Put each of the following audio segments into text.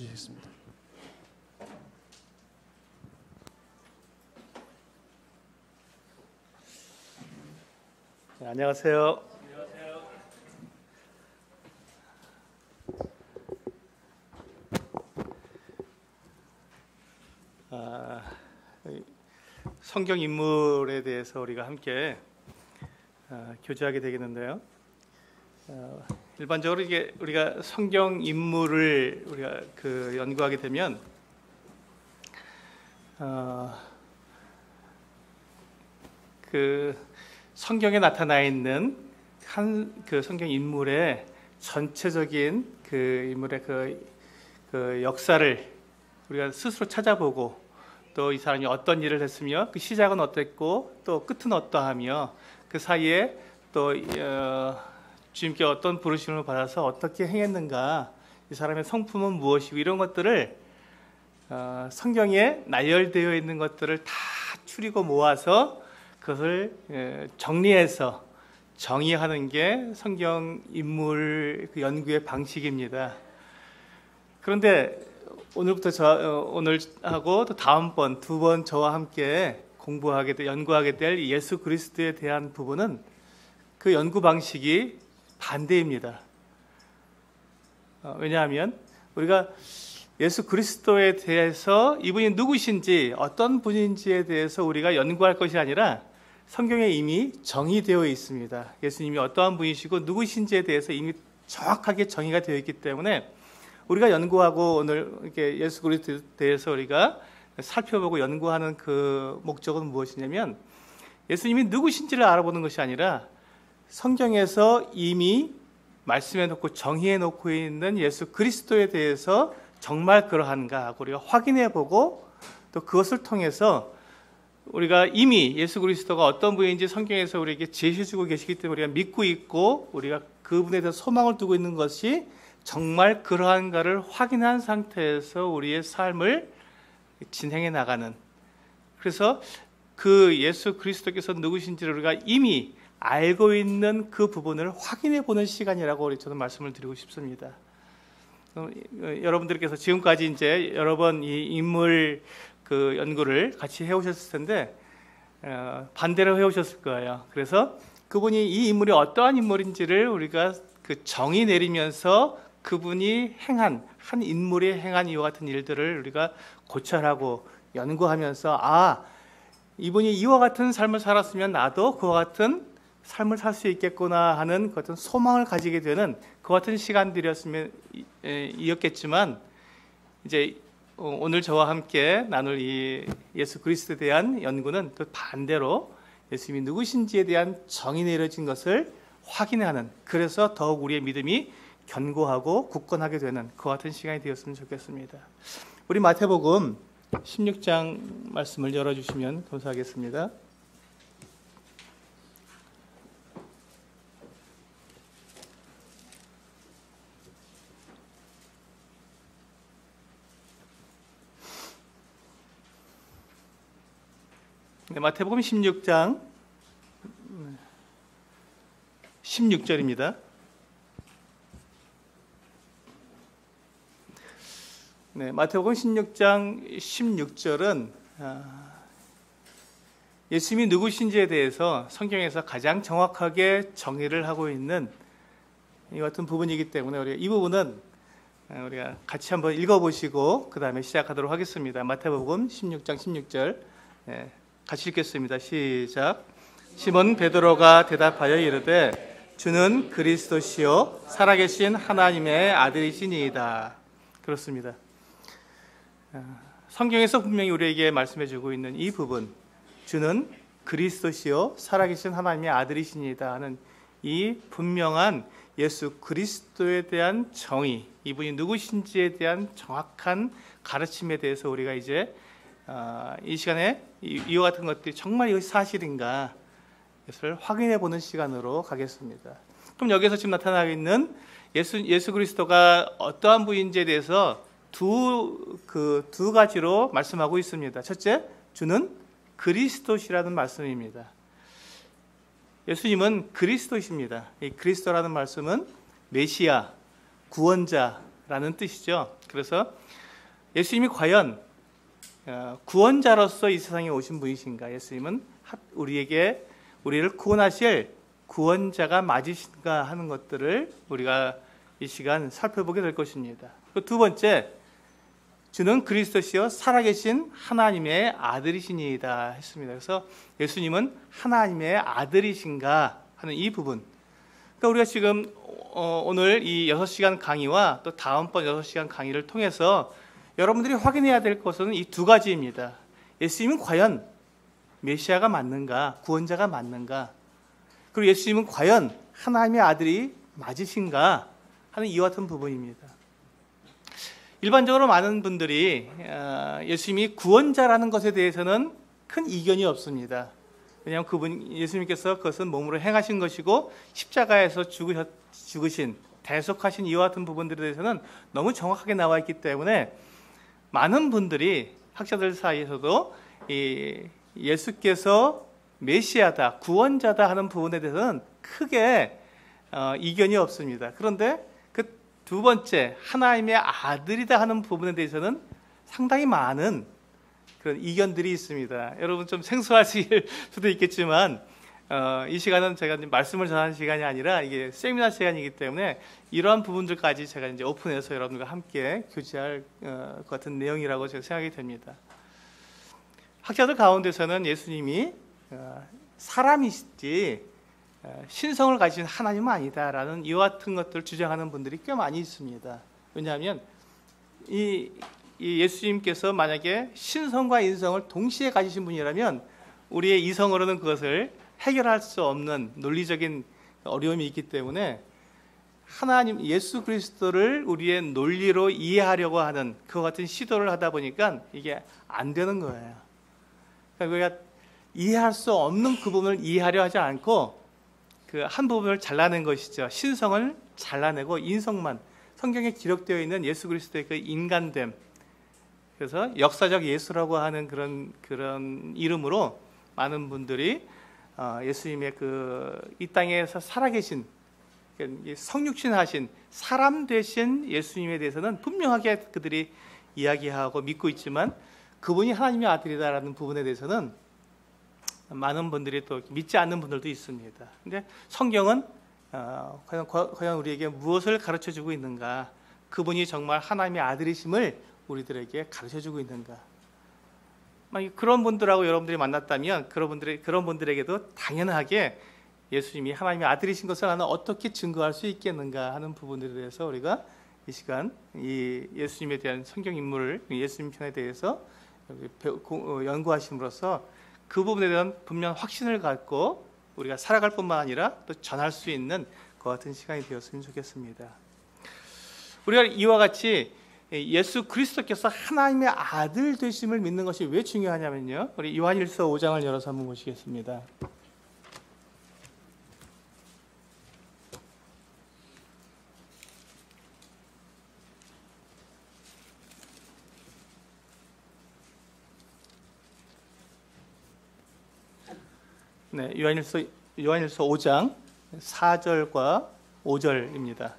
주시겠습니다. 네, 안녕하세요. 성경 인물에 대해서 우리가 함께 교제하게 되겠는데요. 일반적으로 이게 우리가 성경 인물을 우리가 연구하게 되면 성경에 나타나 있는 한 성경 인물의 전체적인 인물의 역사를 우리가 스스로 찾아보고, 또 이 사람이 어떤 일을 했으며 그 시작은 어땠고 또 끝은 어떠하며 그 사이에 또 주님께 어떤 부르심을 받아서 어떻게 행했는가, 이 사람의 성품은 무엇이고, 이런 것들을 성경에 나열되어 있는 것들을 다 추리고 모아서 그것을 정리해서 정의하는 게 성경 인물 연구의 방식입니다. 그런데 오늘부터 오늘하고 또 다음번 두 번 저와 함께 연구하게 될 예수 그리스도에 대한 부분은 그 연구 방식이 반대입니다. 왜냐하면 우리가 예수 그리스도에 대해서 이분이 누구신지 어떤 분인지에 대해서 우리가 연구할 것이 아니라 성경에 이미 정의되어 있습니다. 예수님이 어떠한 분이시고 누구신지에 대해서 이미 정확하게 정의가 되어 있기 때문에 우리가 연구하고 오늘 이렇게 예수 그리스도에 대해서 우리가 살펴보고 연구하는 그 목적은 무엇이냐면, 예수님이 누구신지를 알아보는 것이 아니라 성경에서 이미 말씀해 놓고 정의해 놓고 있는 예수 그리스도에 대해서 정말 그러한가 하고 우리가 확인해 보고, 또 그것을 통해서 우리가 이미 예수 그리스도가 어떤 분인지 성경에서 우리에게 제시해 주고 계시기 때문에 우리가 믿고 있고, 우리가 그분에 대해서 소망을 두고 있는 것이 정말 그러한가를 확인한 상태에서 우리의 삶을 진행해 나가는, 그래서 그 예수 그리스도께서 누구신지를 우리가 이미 알고 있는 그 부분을 확인해 보는 시간이라고 저는 말씀을 드리고 싶습니다. 여러분들께서 지금까지 이제 여러 번 이 인물 연구를 같이 해오셨을 텐데 반대로 해오셨을 거예요. 그래서 그분이 이 인물이 어떠한 인물인지를 우리가 정의 내리면서 그분이 행한 한 인물이 행한 이와 같은 일들을 우리가 고찰하고 연구하면서 이분이 이와 같은 삶을 살았으면 나도 그와 같은 삶을 살 수 있겠구나 하는 어떤 소망을 가지게 되는 그 같은 시간들이었으면 이었겠지만, 이제 오늘 저와 함께 나눌 이 예수 그리스도에 대한 연구는 그 반대로 예수님이 누구신지에 대한 정의 내려진 것을 확인하는, 그래서 더욱 우리의 믿음이 견고하고 굳건하게 되는 그 같은 시간이 되었으면 좋겠습니다. 우리 마태복음 16장 말씀을 열어주시면 감사하겠습니다. 마태복음 16장 16절입니다. 마태복음 16장 16절은 예수님이 누구신지에 대해서 성경에서 가장 정확하게 정의를 하고 있는 이 같은 부분이기 때문에 우리가 이 부분은 우리가 같이 한번 읽어보시고 그 다음에 시작하도록 하겠습니다. 마태복음 16장 16절 같이 읽겠습니다. 시작. 시몬 베드로가 대답하여 이르되 주는 그리스도시요 살아계신 하나님의 아들이시니이다. 그렇습니다. 성경에서 분명히 우리에게 말씀해주고 있는 이 부분, 주는 그리스도시요 살아계신 하나님의 아들이시니이다 하는 이 분명한 예수 그리스도에 대한 정의, 이분이 누구신지에 대한 정확한 가르침에 대해서 우리가 이제 이 시간에 이와 같은 것들이 정말 이것이 사실인가, 이것을 확인해 보는 시간으로 가겠습니다. 그럼 여기서 지금 나타나고 있는 예수 그리스도가 어떠한 분인지에 대해서 두 가지로 말씀하고 있습니다. 첫째, 주는 그리스도시라는 말씀입니다. 예수님은 그리스도이십니다. 이 그리스도라는 말씀은 메시아, 구원자, 라는 뜻이죠. 그래서 예수님이 과연 구원자로서 이 세상에 오신 분이신가? 예수님은 우리를 구원하실 구원자가 맞으신가 하는 것들을 우리가 이 시간 살펴보게 될 것입니다. 두 번째, 주는 그리스도시요 살아계신 하나님의 아들이시니이다 했습니다. 그래서 예수님은 하나님의 아들이신가 하는 이 부분. 그러니까 우리가 지금 오늘 이 6시간 강의와 또 다음번 6시간 강의를 통해서 여러분들이 확인해야 될 것은 이 두 가지입니다. 예수님은 과연 메시아가 맞는가, 구원자가 맞는가, 그리고 예수님은 과연 하나님의 아들이 맞으신가 하는 이와 같은 부분입니다. 일반적으로 많은 분들이 예수님이 구원자라는 것에 대해서는 큰 이견이 없습니다. 왜냐하면 예수님께서 그것은 몸으로 행하신 것이고 십자가에서 죽으신, 대속하신 이와 같은 부분들에 대해서는 너무 정확하게 나와 있기 때문에 많은 분들이, 학자들 사이에서도 예수께서 메시아다, 구원자다 하는 부분에 대해서는 크게 이견이 없습니다. 그런데 그 두 번째, 하나님의 아들이다 하는 부분에 대해서는 상당히 많은 그런 이견들이 있습니다. 여러분 좀 생소하실 수도 있겠지만 이 시간은 제가 말씀을 전하는 시간이 아니라 이게 세미나 시간이기 때문에 이러한 부분들까지 제가 이제 오픈해서 여러분들과 함께 교제할 것 같은 내용이라고 제가 생각이 됩니다. 학자들 가운데서는 예수님이 사람이시지 신성을 가진 하나님은 아니다라는 이와 같은 것들을 주장하는 분들이 꽤 많이 있습니다. 왜냐하면 이 예수님께서 만약에 신성과 인성을 동시에 가지신 분이라면 우리의 이성으로는 그것을 해결할 수 없는 논리적인 어려움이 있기 때문에 하나님 예수 그리스도를 우리의 논리로 이해하려고 하는 그와 같은 시도를 하다 보니까 이게 안 되는 거예요. 그러니까 우리가 이해할 수 없는 그 부분을 이해하려 하지 않고 그 한 부분을 잘라낸 것이죠. 신성을 잘라내고 인성만, 성경에 기록되어 있는 예수 그리스도의 그 인간됨, 그래서 역사적 예수라고 하는 그런 이름으로 많은 분들이 예수님의 이 땅에서 살아계신 성육신하신 사람 되신 예수님에 대해서는 분명하게 그들이 이야기하고 믿고 있지만 그분이 하나님의 아들이다라는 부분에 대해서는 많은 분들이 또 믿지 않는 분들도 있습니다. 근데 성경은 과연 우리에게 무엇을 가르쳐주고 있는가? 그분이 정말 하나님의 아들이심을 우리들에게 가르쳐주고 있는가? 만약 그런 분들하고 여러분들이 만났다면 그런 분들에게도 당연하게 예수님이 하나님의 아들이신 것을 나는 어떻게 증거할 수 있겠는가 하는 부분들에 대해서 우리가 이 시간 이 예수님에 대한 성경 인물을, 예수님 편에 대해서 연구하심으로써 그 부분에 대한 분명 확신을 갖고 우리가 살아갈 뿐만 아니라 또 전할 수 있는 그 같은 시간이 되었으면 좋겠습니다. 우리가 이와 같이 예수 그리스도께서 하나님의 아들 되심을 믿는 것이 왜 중요하냐면요, 우리 요한일서 5장을 열어서 한번 보시겠습니다. 네, 요한일서 5장 4절과 5절입니다.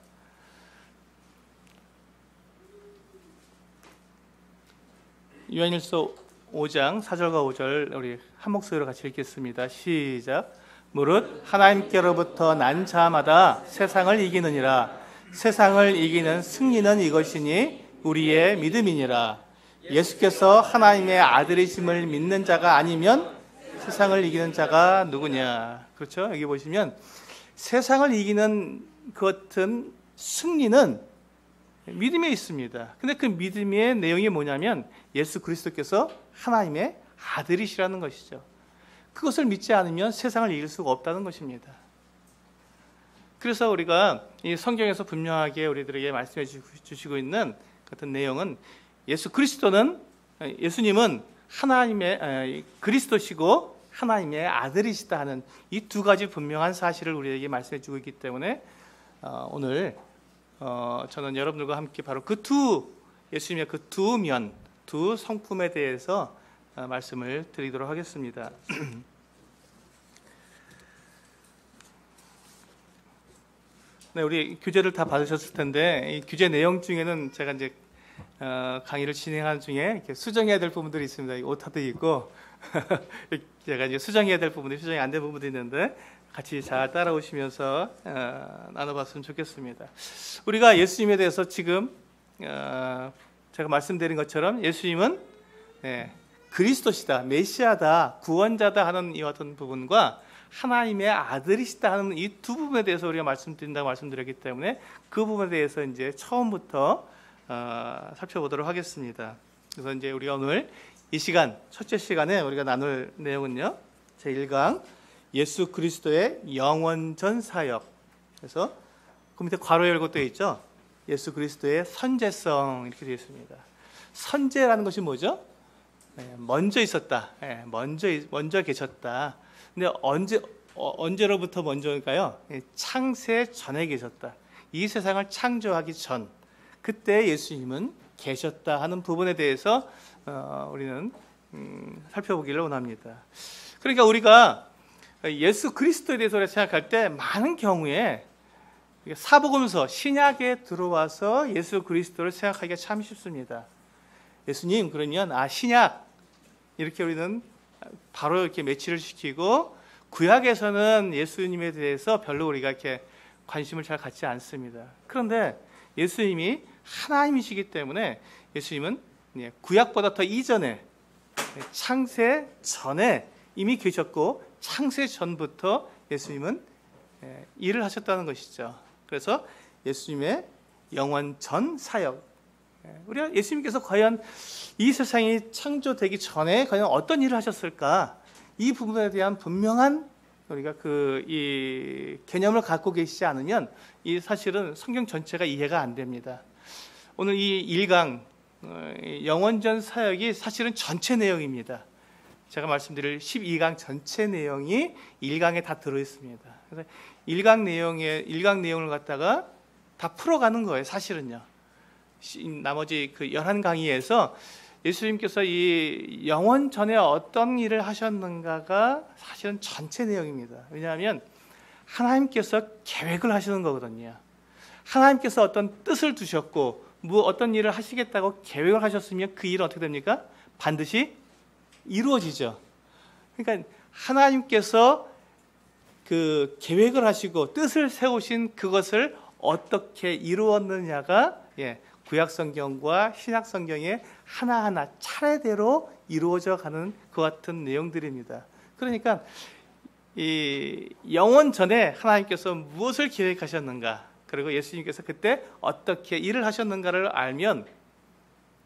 요한일서 5장 4절과 5절 우리 한 목소리로 같이 읽겠습니다. 시작. 무릇 하나님께로부터 난 자마다 세상을 이기느니라. 세상을 이기는 승리는 이것이니 우리의 믿음이니라. 예수께서 하나님의 아들이심을 믿는 자가 아니면 세상을 이기는 자가 누구냐. 그렇죠? 여기 보시면 세상을 이기는 그 같은 승리는 믿음에 있습니다. 근데 그 믿음의 내용이 뭐냐면 예수 그리스도께서 하나님의 아들이시라는 것이죠. 그것을 믿지 않으면 세상을 이길 수가 없다는 것입니다. 그래서 우리가 이 성경에서 분명하게 우리들에게 말씀해 주시고 있는 같은 내용은 예수님은 하나님의 그리스도시고 하나님의 아들이시다 하는 이 두 가지 분명한 사실을 우리에게 말씀해 주고 있기 때문에 오늘 저는 여러분들과 함께 바로 예수님의 그 두 성품에 대해서 말씀을 드리도록 하겠습니다. 네, 우리 교재를 다 받으셨을 텐데 이 교재 내용 중에는 제가 이제 강의를 진행하는 중에 이렇게 수정해야 될 부분들이 있습니다. 이 오타도 있고 제가 이제 수정해야 될 부분들이 수정이 안 된 부분도 있는데 같이 잘 따라오시면서 나눠봤으면 좋겠습니다. 우리가 예수님에 대해서 지금 제가 말씀드린 것처럼 예수님은 그리스도시다, 메시아다, 구원자다 하는 이 어떤 부분과 하나님의 아들이시다 하는 이 두 부분에 대해서 우리가 말씀드린다고 말씀드렸기 때문에 그 부분에 대해서 이제 처음부터 살펴보도록 하겠습니다. 그래서 이제 우리가 오늘 이 시간, 첫째 시간에 우리가 나눌 내용은요, 제1강 예수 그리스도의 영원전 사역. 그래서 그 밑에 괄호 열고 또 있죠. 예수 그리스도의 선제성 이렇게 되어 있습니다. 선제라는 것이 뭐죠? 먼저 있었다. 먼저 계셨다. 근데 언제로부터 먼저일까요? 창세 전에 계셨다. 이 세상을 창조하기 전, 그때 예수님은 계셨다 하는 부분에 대해서 우리는 살펴보기를 원합니다. 그러니까 우리가 예수 그리스도에 대해서 우리가 생각할 때 많은 경우에 사복음서, 신약에 들어와서 예수 그리스도를 생각하기가 참 쉽습니다. 예수님 그러면 신약 이렇게 우리는 바로 이렇게 매치를 시키고, 구약에서는 예수님에 대해서 별로 우리가 이렇게 관심을 잘 갖지 않습니다. 그런데 예수님이 하나님이시기 때문에 예수님은 구약보다 더 이전에, 창세 전에 이미 계셨고 창세 전부터 예수님은 일을 하셨다는 것이죠. 그래서 예수님의 영원 전 사역, 우리가 예수님께서 과연 이 세상이 창조되기 전에 과연 어떤 일을 하셨을까, 이 부분에 대한 분명한 우리가 이 개념을 갖고 계시지 않으면 이 사실은 성경 전체가 이해가 안 됩니다. 오늘 이 1강 영원전 사역이 사실은 전체 내용입니다. 제가 말씀드릴 12강 전체 내용이 1강에 다 들어 있습니다. 그래서 1강 내용을 갖다가 다 풀어가는 거예요, 사실은요. 나머지 11강의에서 예수님께서 이 영원 전에 어떤 일을 하셨는가가 사실은 전체 내용입니다. 왜냐하면 하나님께서 계획을 하시는 거거든요. 하나님께서 어떤 뜻을 두셨고 어떤 일을 하시겠다고 계획을 하셨으면 그 일은 어떻게 됩니까? 반드시 이루어지죠. 그러니까 하나님께서 그 계획을 하시고 뜻을 세우신 그것을 어떻게 이루었느냐가 구약성경과 신약성경에 하나하나 차례대로 이루어져 가는 그 같은 내용들입니다. 그러니까 이 영원 전에 하나님께서 무엇을 계획하셨는가, 그리고 예수님께서 그때 어떻게 일을 하셨는가를 알면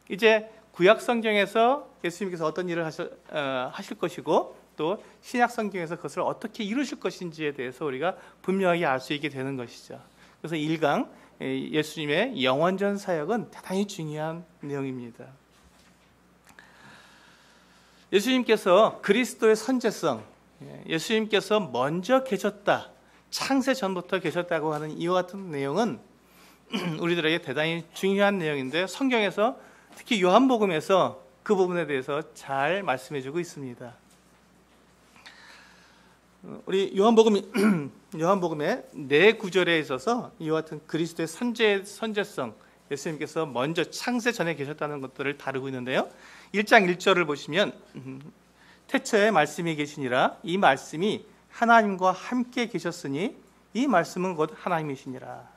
이제 구약성경에서 예수님께서 어떤 일을 하실 것이고 또 신약성경에서 그것을 어떻게 이루실 것인지에 대해서 우리가 분명하게 알 수 있게 되는 것이죠. 그래서 1강 예수님의 영원전 사역은 대단히 중요한 내용입니다. 예수님께서 그리스도의 선제성, 예수님께서 먼저 계셨다, 창세 전부터 계셨다고 하는 이와 같은 내용은 우리들에게 대단히 중요한 내용인데, 성경에서 특히 요한복음에서 그 부분에 대해서 잘 말씀해주고 있습니다. 우리 요한복음의 4구절에 있어서 이와 같은 그리스도의 선제성, 예수님께서 먼저 창세 전에 계셨다는 것들을 다루고 있는데요. 1장 1절을 보시면 태초에 말씀이 계시니라, 이 말씀이 하나님과 함께 계셨으니 이 말씀은 곧 하나님이시니라.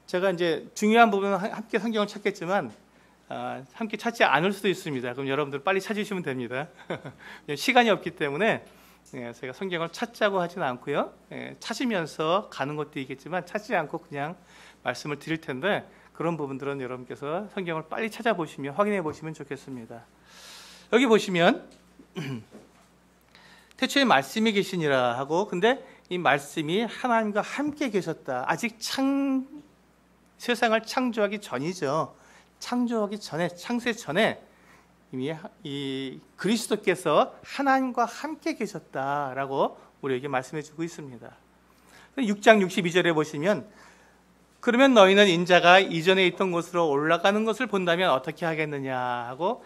제가 이제 중요한 부분은 함께 성경을 찾겠지만 함께 찾지 않을 수도 있습니다. 그럼 여러분들 빨리 찾으시면 됩니다. 시간이 없기 때문에 제가 성경을 찾자고 하지는 않고요. 찾으면서 가는 것도 있겠지만 찾지 않고 그냥 말씀을 드릴 텐데, 그런 부분들은 여러분께서 성경을 빨리 찾아보시면 확인해 보시면 좋겠습니다. 여기 보시면 태초에 말씀이 계시니라 하고, 근데 이 말씀이 하나님과 함께 계셨다. 아직 세상을 창조하기 전이죠. 창조하기 전에, 창세 전에 이미 이 그리스도께서 하나님과 함께 계셨다라고 우리에게 말씀해 주고 있습니다. 6장 62절에 보시면, 그러면 너희는 인자가 이전에 있던 곳으로 올라가는 것을 본다면 어떻게 하겠느냐 하고,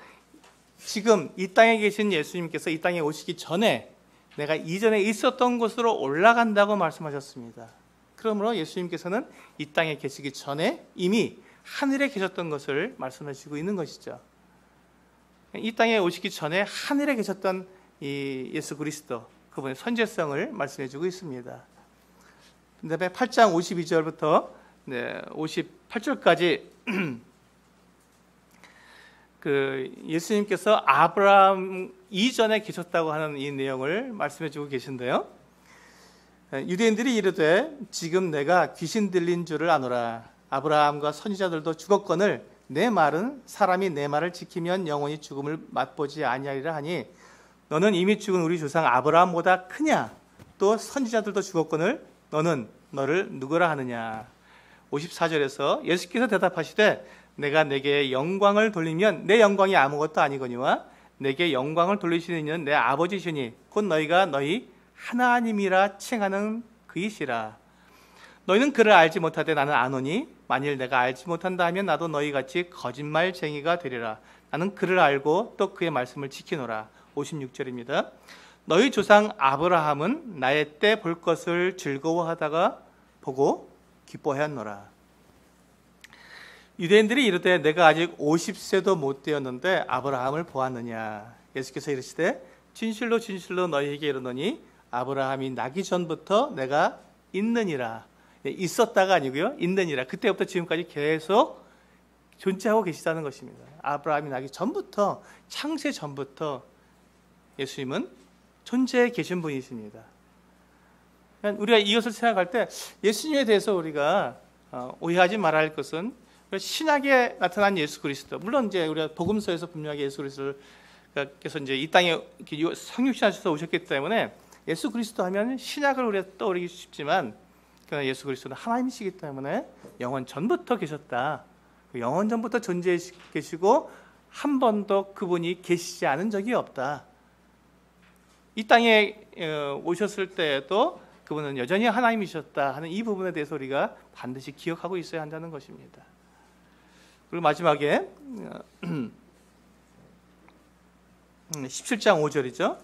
지금 이 땅에 계신 예수님께서 이 땅에 오시기 전에 내가 이전에 있었던 곳으로 올라간다고 말씀하셨습니다. 그러므로 예수님께서는 이 땅에 계시기 전에 이미 하늘에 계셨던 것을 말씀하시고 있는 것이죠. 이 땅에 오시기 전에 하늘에 계셨던 이 예수 그리스도, 그분의 선제성을 말씀해주고 있습니다. 그다음에 8장 52절부터 58절까지 그 예수님께서 아브라함 이전에 계셨다고 하는 이 내용을 말씀해주고 계신데요. 유대인들이 이르되 지금 내가 귀신 들린 줄을 아노라. 아브라함과 선지자들도 죽었거늘 내 말은 사람이 내 말을 지키면 영원히 죽음을 맛보지 아니하리라 하니 너는 이미 죽은 우리 조상 아브라함보다 크냐? 또 선지자들도 죽었거늘 너는 너를 누구라 하느냐? 54절에서 예수께서 대답하시되 내가 내게 영광을 돌리면 내 영광이 아무것도 아니거니와 내게 영광을 돌리시는 이는 내 아버지시니 곧 너희가 너희 하나님이라 칭하는 그이시라. 너희는 그를 알지 못하되 나는 아노니 만일 내가 알지 못한다 하면 나도 너희같이 거짓말쟁이가 되리라. 나는 그를 알고 또 그의 말씀을 지키노라. 56절입니다. 너희 조상 아브라함은 나의 때 볼 것을 즐거워하다가 보고 기뻐하였노라. 유대인들이 이르되 내가 아직 50세도 못 되었는데 아브라함을 보았느냐? 예수께서 이르시되 진실로 진실로 너희에게 이르노니 아브라함이 나기 전부터 내가 있느니라. 있었다가 아니고요, 있느니라. 그때부터 지금까지 계속 존재하고 계시다는 것입니다. 아브라함이 나기 전부터, 창세 전부터 예수님은 존재해 계신 분이십니다. 우리가 이것을 생각할 때 예수님에 대해서 우리가 오해하지 말아야 할 것은 신약에 나타난 예수 그리스도, 물론 이제 우리가 복음서에서 분명하게 예수 그리스도께서 이제 이 땅에 성육신하셔서 오셨기 때문에 예수 그리스도 하면 신약을 우리가 떠올리기 쉽지만 그러나 예수 그리스도는 하나님이시기 때문에 영원 전부터 계셨다. 영원 전부터 존재해 계시고 한 번도 그분이 계시지 않은 적이 없다. 이 땅에 오셨을 때에도 그분은 여전히 하나님이셨다 하는 이 부분에 대해서 우리가 반드시 기억하고 있어야 한다는 것입니다. 그리고 마지막에 17장 5절이죠.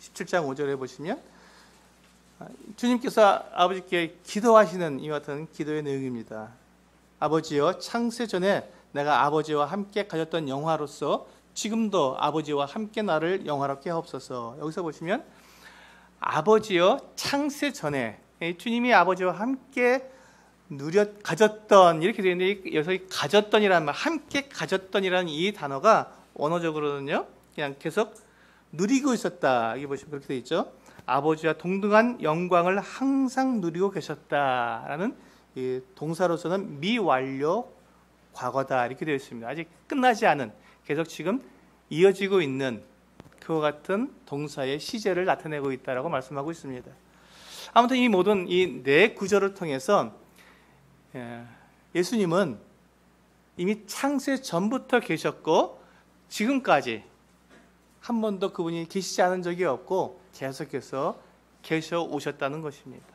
17장 5절에 보시면 주님께서 아버지께 기도하시는 이와 같은 기도의 내용입니다. 아버지여, 창세 전에 내가 아버지와 함께 가졌던 영화로서 지금도 아버지와 함께 나를 영화롭게 하옵소서. 여기서 보시면 아버지여, 창세 전에 주님이 아버지와 함께 가졌던, 이렇게 되어 있는데 여기서 가졌던이라는 말, 함께 가졌던이라는 이 단어가 원어적으로는요 그냥 계속 누리고 있었다, 여기 보시면 그렇게 되어 있죠. 아버지와 동등한 영광을 항상 누리고 계셨다라는 이 동사로서는 미완료 과거다, 이렇게 되어 있습니다. 아직 끝나지 않은, 계속 지금 이어지고 있는 그와 같은 동사의 시제를 나타내고 있다라고 말씀하고 있습니다. 아무튼 이 모든 이 네 구절을 통해서 예수님은 이미 창세 전부터 계셨고 지금까지 한 번도 그분이 계시지 않은 적이 없고 계속해서 계셔 오셨다는 것입니다.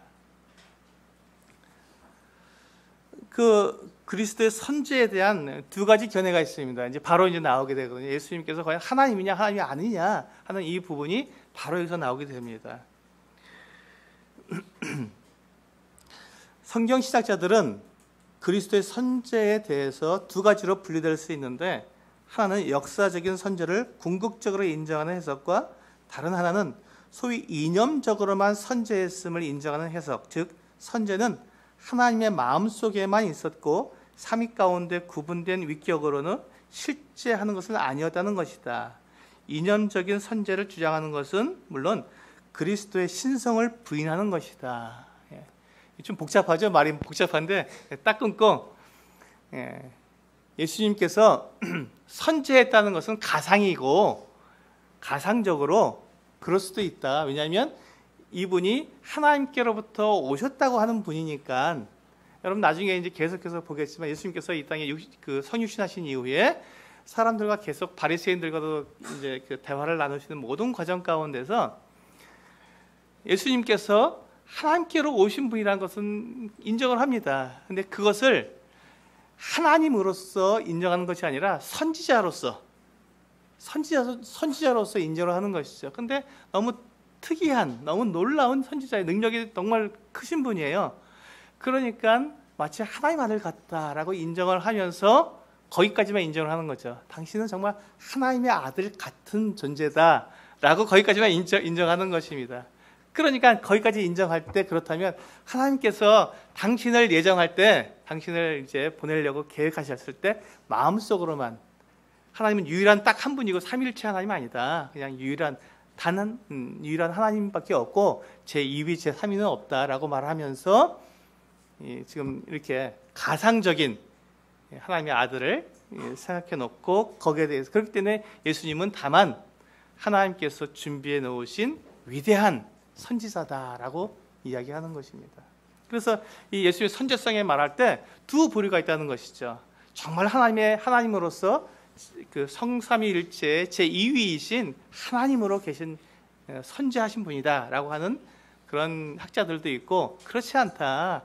그 그리스도의 선지에 대한 두 가지 견해가 있습니다. 이제 바로 이제 나오게 되거든요. 예수님께서 과연 하나님이냐 하나님이 아니냐 하는 이 부분이 바로 여기서 나오게 됩니다. 성경 신학자들은 그리스도의 선지에 대해서 두 가지로 분류될 수 있는데, 하나는 역사적인 선지를 궁극적으로 인정하는 해석과 다른 하나는 소위 이념적으로만 선지했음을 인정하는 해석, 즉 선지는 하나님의 마음속에만 있었고 삼위 가운데 구분된 위격으로는 실제 하는 것은 아니었다는 것이다. 이념적인 선지를 주장하는 것은 물론 그리스도의 신성을 부인하는 것이다. 좀 복잡하죠? 말이 복잡한데 딱 끊고, 예수님께서 선지했다는 것은 가상이고 가상적으로 그럴 수도 있다. 왜냐하면 이분이 하나님께로부터 오셨다고 하는 분이니까. 여러분 나중에 이제 계속해서 보겠지만 예수님께서 이 땅에 성육신하신 이후에 사람들과 계속 바리새인들과도 이제 그 대화를 나누시는 모든 과정 가운데서 예수님께서 하나님께로 오신 분이라는 것은 인정을 합니다. 근데 그것을 하나님으로서 인정하는 것이 아니라 선지자로서 인정을 하는 것이죠. 근데 너무 특이한, 너무 놀라운 선지자의 능력이 정말 크신 분이에요. 그러니까 마치 하나님 아들 같다라고 인정을 하면서 거기까지만 인정을 하는 거죠. 당신은 정말 하나님의 아들 같은 존재다라고 거기까지만 인정하는 것입니다. 그러니까 거기까지 인정할 때, 그렇다면 하나님께서 당신을 예정할 때, 당신을 이제 보내려고 계획하셨을 때 마음속으로만, 하나님은 유일한 딱 한 분이고 삼위일체 하나님 아니다. 그냥 유일한 하나님밖에 없고 제2위, 제3위는 없다라고 말하면서 지금 이렇게 가상적인 하나님의 아들을 생각해 놓고 거기에 대해서, 그렇기 때문에 예수님은 다만 하나님께서 준비해 놓으신 위대한 선지자다라고 이야기하는 것입니다. 그래서 이 예수님의 선지성에 말할 때 두 부류가 있다는 것이죠. 정말 하나님으로서 그 성삼위일체의 제2위이신 하나님으로 계신 선지하신 분이다라고 하는 그런 학자들도 있고, 그렇지 않다,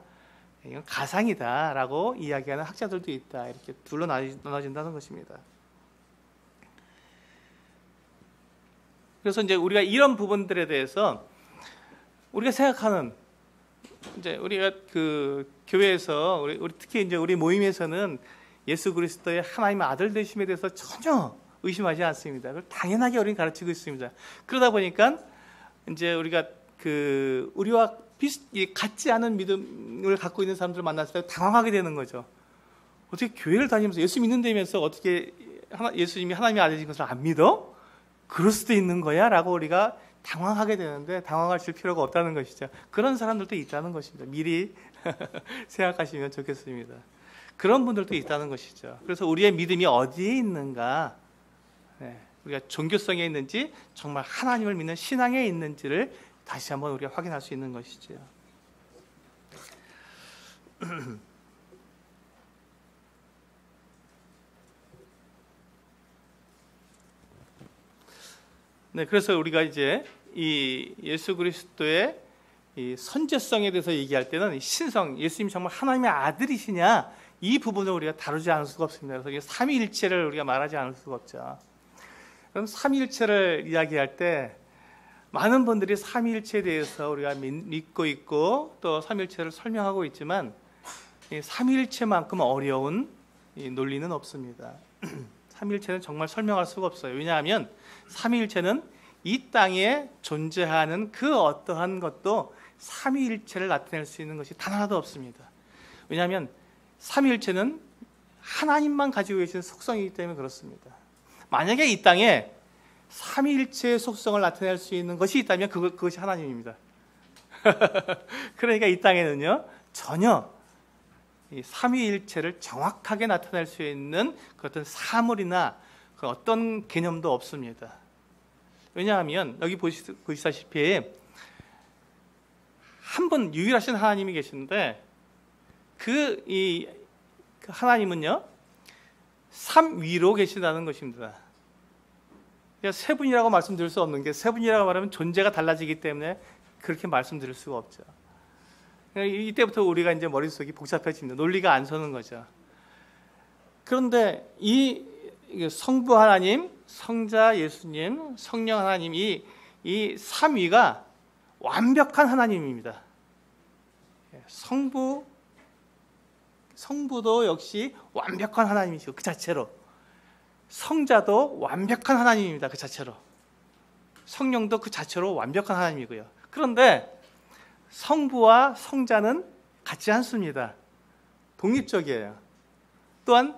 이건 가상이다라고 이야기하는 학자들도 있다. 이렇게 둘로 나눠진다는 것입니다. 그래서 이제 우리가 이런 부분들에 대해서 우리가 생각하는, 이제 우리가 그 교회에서 우리 특히 이제 우리 모임에서는 예수 그리스도의 하나님의 아들 되심에 대해서 전혀 의심하지 않습니다. 그걸 당연하게 우리는 가르치고 있습니다. 그러다 보니까 이제 우리가 우리와 같지 않은 믿음을 갖고 있는 사람들을 만났을 때 당황하게 되는 거죠. 어떻게 교회를 다니면서 예수 믿는다면서 어떻게 예수님이 하나님의 아들인 것을 안 믿어? 그럴 수도 있는 거야? 라고 우리가 당황하게 되는데, 당황하실 필요가 없다는 것이죠. 그런 사람들도 있다는 것입니다. 미리 생각하시면 좋겠습니다. 그런 분들도 있다는 것이죠. 그래서 우리의 믿음이 어디에 있는가, 우리가 종교성에 있는지 정말 하나님을 믿는 신앙에 있는지를 다시 한번 우리가 확인할 수 있는 것이죠. 네, 그래서 우리가 이제 이 예수 그리스도의 이 선제성에 대해서 얘기할 때는 신성, 예수님이 정말 하나님의 아들이시냐, 이 부분을 우리가 다루지 않을 수가 없습니다. 그래서 삼위일체를 우리가 말하지 않을 수가 없죠. 그럼 삼위일체를 이야기할 때 많은 분들이 삼위일체에 대해서 우리가 믿고 있고 또 삼위일체를 설명하고 있지만, 이 삼위일체만큼 어려운 이 논리는 없습니다. 삼위일체는 정말 설명할 수가 없어요. 왜냐하면 삼위일체는 이 땅에 존재하는 그 어떠한 것도 삼위일체를 나타낼 수 있는 것이 단 하나도 없습니다. 왜냐하면 삼위일체는 하나님만 가지고 계신 속성이기 때문에 그렇습니다. 만약에 이 땅에 삼위일체의 속성을 나타낼 수 있는 것이 있다면 그것이 하나님입니다. 그러니까 이 땅에는요, 전혀 이 삼위일체를 정확하게 나타낼 수 있는 그 어떤 사물이나 그 어떤 개념도 없습니다. 왜냐하면 여기 보시다시피 한 분 유일하신 하나님이 계시는데, 그 하나님은요 삼위로 계신다는 것입니다. 세 분이라고 말씀드릴 수 없는 게, 세 분이라고 말하면 존재가 달라지기 때문에 그렇게 말씀드릴 수가 없죠. 이때부터 우리가 이제 머릿속이 복잡해집니다. 논리가 안 서는 거죠. 그런데 이 성부 하나님, 성자 예수님, 성령 하나님, 이 삼위가 완벽한 하나님입니다. 성부도 역시 완벽한 하나님이시고 그 자체로, 성자도 완벽한 하나님입니다. 그 자체로, 성령도 그 자체로 완벽한 하나님이고요. 그런데 성부와 성자는 같지 않습니다. 독립적이에요. 또한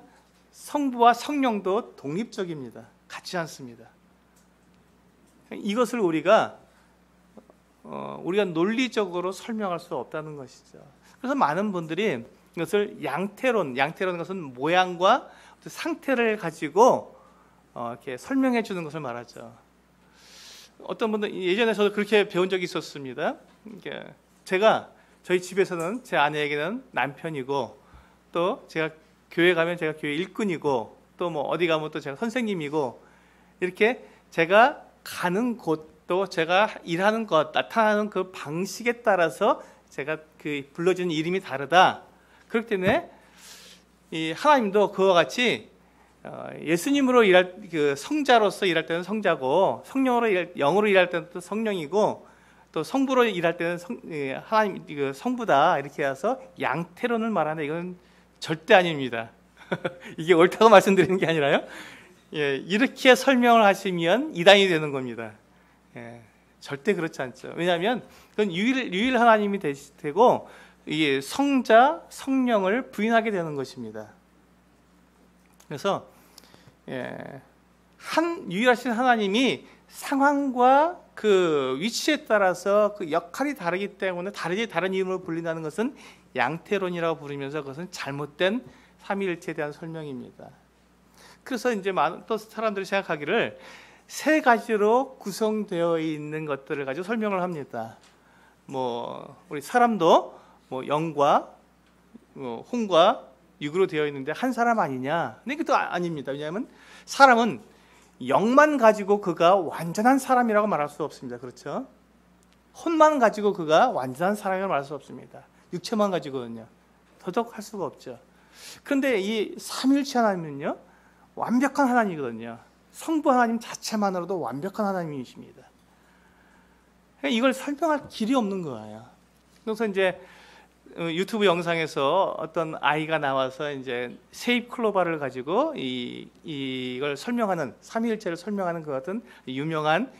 성부와 성령도 독립적입니다. 같지 않습니다. 이것을 우리가 논리적으로 설명할 수 없다는 것이죠. 그래서 많은 분들이 이것을 양태라는 것은 모양과 상태를 가지고 이렇게 설명해 주는 것을 말하죠. 어떤 분들, 예전에 저도 그렇게 배운 적이 있었습니다. 저희 집에서는 제 아내에게는 남편이고, 또 제가 교회 가면 제가 교회 일꾼이고, 또 뭐 어디 가면 또 제가 선생님이고, 이렇게 제가 가는 곳도 제가 일하는 것, 나타나는 그 방식에 따라서 제가 그 불러주는 이름이 다르다. 그렇기 때문에 이 하나님도 그와 같이 예수님으로 일할, 그 성자로서 일할 때는 성자고, 영으로 일할 때는 또 성령이고, 또 성부로 일할 때는 하나님 성부다 이렇게 해서 양태론을 말하는데 이건 절대 아닙니다. 이게 옳다고 말씀드리는 게 아니라요. 이렇게 설명을 하시면 이단이 되는 겁니다. 절대 그렇지 않죠. 왜냐하면 그건 유일 하나님이 되고 이 성자, 성령을 부인하게 되는 것입니다. 그래서 유일하신 하나님이 상황과 그 위치에 따라서 그 역할이 다르기 때문에 다른 이름으로 불린다는 것은 양태론이라고 부르면서 그것은 잘못된 삼위일체에 대한 설명입니다. 그래서 이제 또 사람들이 생각하기를 세 가지로 구성되어 있는 것들을 가지고 설명을 합니다. 우리 사람도 영과 혼과 육으로 되어 있는데 한 사람 아니냐? 근데 그것도 아닙니다. 왜냐하면 사람은 영만 가지고 그가 완전한 사람이라고 말할 수 없습니다. 그렇죠? 혼만 가지고 그가 완전한 사람이라고 말할 수 없습니다. 육체만 가지고는요. 더더욱 할 수가 없죠. 그런데 이 삼위일체 하나님은요, 완벽한 하나님이거든요. 성부 하나님 자체만으로도 완벽한 하나님이십니다. 이걸 설명할 길이 없는 거예요. 그래서 이제 유튜브 영상에서 어떤 아이가 나와서 이제 세입 클로바를 가지고 이걸 설명하는 삼위일체를 설명하는 그 같은 유명한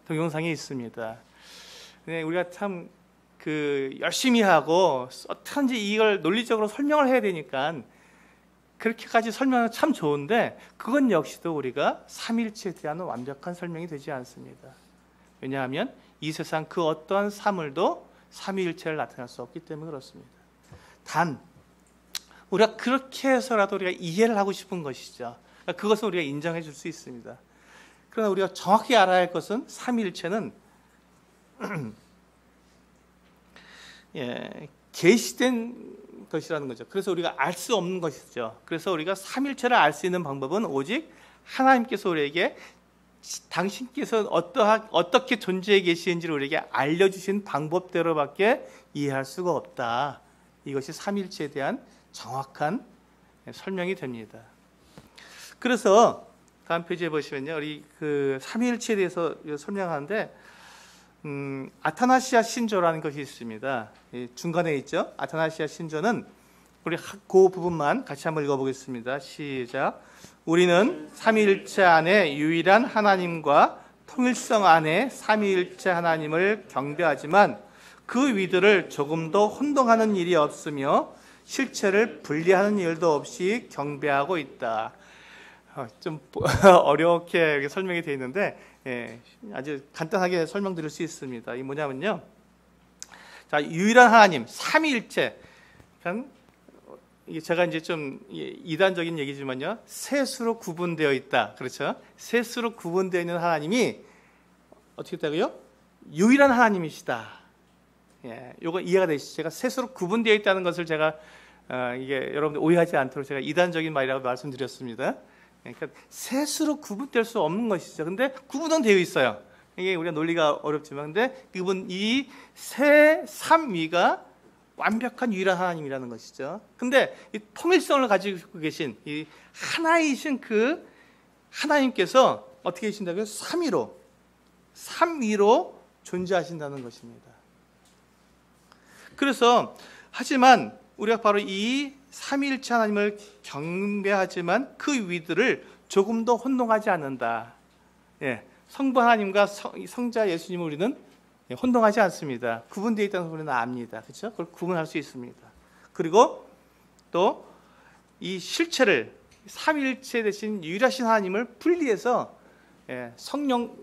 동영상이 있습니다. 우리가 참 열심히 하고 어떻게든지 이걸 논리적으로 설명을 해야 되니까 그렇게까지 설명은 참 좋은데 그건 역시도 우리가 삼위일체에 대한 완벽한 설명이 되지 않습니다. 왜냐하면 이 세상 그 어떠한 사물도 삼위일체를 나타낼 수 없기 때문에 그렇습니다. 단 우리가 그렇게 해서라도 우리가 이해를 하고 싶은 것이죠. 그것은 우리가 인정해 줄 수 있습니다. 그러나 우리가 정확히 알아야 할 것은 삼위일체는 계시된 것이라는 거죠. 그래서 우리가 알 수 없는 것이죠. 그래서 우리가 삼위일체를 알 수 있는 방법은 오직 하나님께서 우리에게 당신께서 어떻게 존재해 계시는지를 우리에게 알려주신 방법대로밖에 이해할 수가 없다. 이것이 삼위일체에 대한 정확한 설명이 됩니다. 그래서 다음 페이지에 보시면요, 우리 그 삼위일체에 대해서 설명하는데 아타나시아 신조라는 것이 있습니다. 중간에 있죠. 아타나시아 신조는 우리 그 부분만 같이 한번 읽어보겠습니다. 시작. 우리는 삼위일체 안에 유일한 하나님과 통일성 안에 삼위일체 하나님을 경배하지만 그 위들을 조금도 혼동하는 일이 없으며 실체를 분리하는 일도 없이 경배하고 있다. 좀 어렵게 설명이 되어 있는데 아주 간단하게 설명드릴 수 있습니다. 이게 뭐냐면요, 자, 유일한 하나님, 삼위일체. 이게 제가 이제 좀 이단적인 얘기지만요, 셋으로 구분되어 있다. 그렇죠? 셋으로 구분되어 있는 하나님이 어떻게 되고요? 유일한 하나님이시다. 요거 이해가 되시죠? 제가 셋으로 구분되어 있다는 것을 제가 이게 여러분들 오해하지 않도록 제가 이단적인 말이라고 말씀드렸습니다. 그러니까 셋으로 구분될 수 없는 것이죠. 근데 구분은 되어 있어요. 이게 우리가 논리가 어렵지만, 근데 이 삼위가 완벽한 유일한 하나님이라는 것이죠. 근데 이 통일성을 가지고 계신 이 하나이신 그 하나님께서 어떻게 계신다고요? 삼위로 존재하신다는 것입니다. 그래서 하지만 우리가 바로 이 삼위일체 하나님을 경배하지만 그 위들을 조금도 혼동하지 않는다. 성부 하나님과 성자 예수님을 우리는 혼동하지 않습니다. 구분되어 있다는 우리는 압니다. 그렇죠? 그걸 구분할 수 있습니다. 그리고 또 이 실체를 삼위일체 대신 유일하신 하나님을 분리해서 성령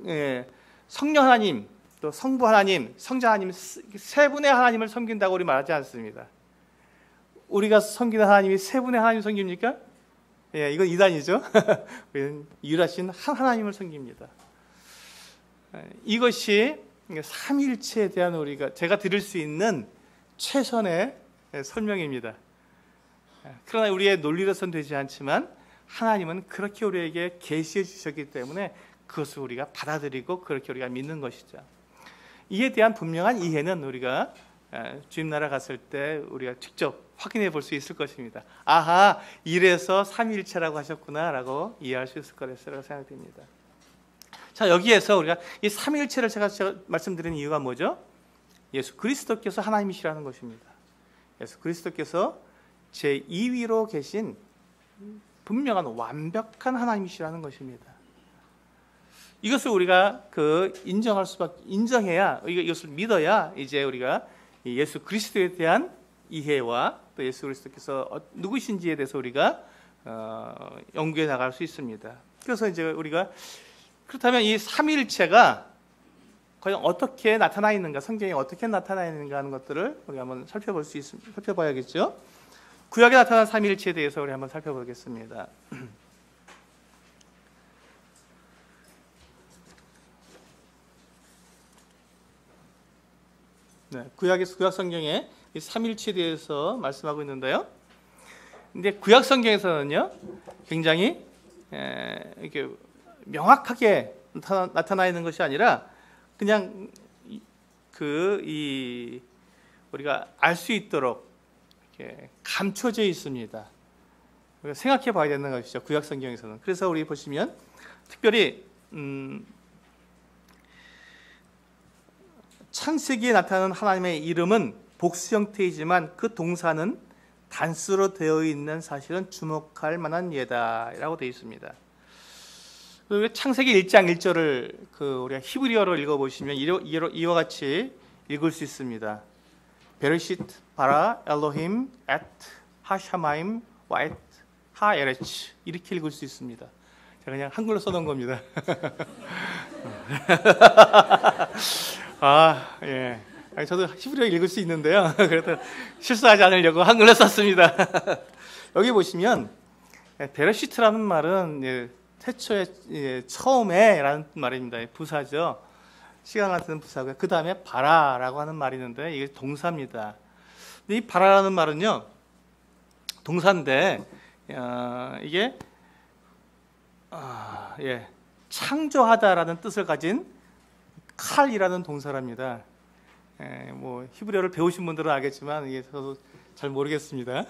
하나님, 또 성부 하나님, 성자 하나님 세 분의 하나님을 섬긴다고 우리 말하지 않습니다. 우리가 섬기는 하나님이 세 분의 하나님 섬깁니까? 이건 이단이죠. 우리는 유일하신 한 하나님을 섬깁니다. 이것이 삼위일체에 대한 제가 드릴 수 있는 최선의 설명입니다. 그러나 우리의 논리로서는 되지 않지만 하나님은 그렇게 우리에게 계시해 주셨기 때문에 그것을 우리가 받아들이고 그렇게 우리가 믿는 것이죠. 이에 대한 분명한 이해는 우리가 주님 나라 갔을 때 우리가 직접 확인해 볼 수 있을 것입니다. 아하, 이래서 삼위일체라고 하셨구나라고 이해할 수 있을 거라고 생각됩니다. 자, 여기에서 우리가 이 삼위일체를 제가 말씀드리는 이유가 뭐죠? 예수 그리스도께서 하나님이시라는 것입니다. 예수 그리스도께서 제2위로 계신 분명한 완벽한 하나님이시라는 것입니다. 이것을 우리가 인정해야, 이것을 믿어야 이제 우리가 예수 그리스도에 대한 이해와 또 예수 그리스도께서 누구신지에 대해서 우리가 연구해 나갈 수 있습니다. 그래서 이제 우리가 그렇다면 이 삼위일체가 과연 어떻게 나타나 있는가, 성경에 어떻게 나타나 있는가 하는 것들을 우리가 한번 살펴봐야겠죠. 구약에 나타난 삼위일체에 대해서 우리 한번 살펴보겠습니다. 네, 구약 성경에 이 삼위일체에 대해서 말씀하고 있는데요. 근데 구약 성경에서는요, 굉장히 이렇게 명확하게 나타나 있는 것이 아니라 그냥 우리가 알 수 있도록 이렇게 감춰져 있습니다. 우리가 생각해 봐야 되는 것이죠. 구약 성경에서는. 그래서 우리 보시면 특별히 창세기에 나타나는 하나님의 이름은 복수 형태이지만 그 동사는 단수로 되어 있는 사실은 주목할 만한 예다라고 되어 있습니다. 창세기 1장 1절을 우리가 히브리어로 읽어보시면 이와 같이 읽을 수 있습니다. 베르시트 바라 엘로힘 앳 하샤마임 와엣 하에레치, 이렇게 읽을 수 있습니다. 제가 그냥 한글로 써놓은 겁니다. 예. 저도 히브리어 읽을 수 있는데요. 그래도 실수하지 않으려고 한글로 썼습니다. 여기 보시면 베르시트라는 말은 태초에 처음에라는 말입니다. 부사죠. 시간을 나타내는 부사고요. 그 다음에 바라라고 하는 말이 있는데 이게 동사입니다. 근데 이 바라라는 말은요, 동사인데 이게 창조하다라는 뜻을 가진 칼이라는 동사랍니다. 뭐 히브리어를 배우신 분들은 알겠지만 이게 저도 잘 모르겠습니다.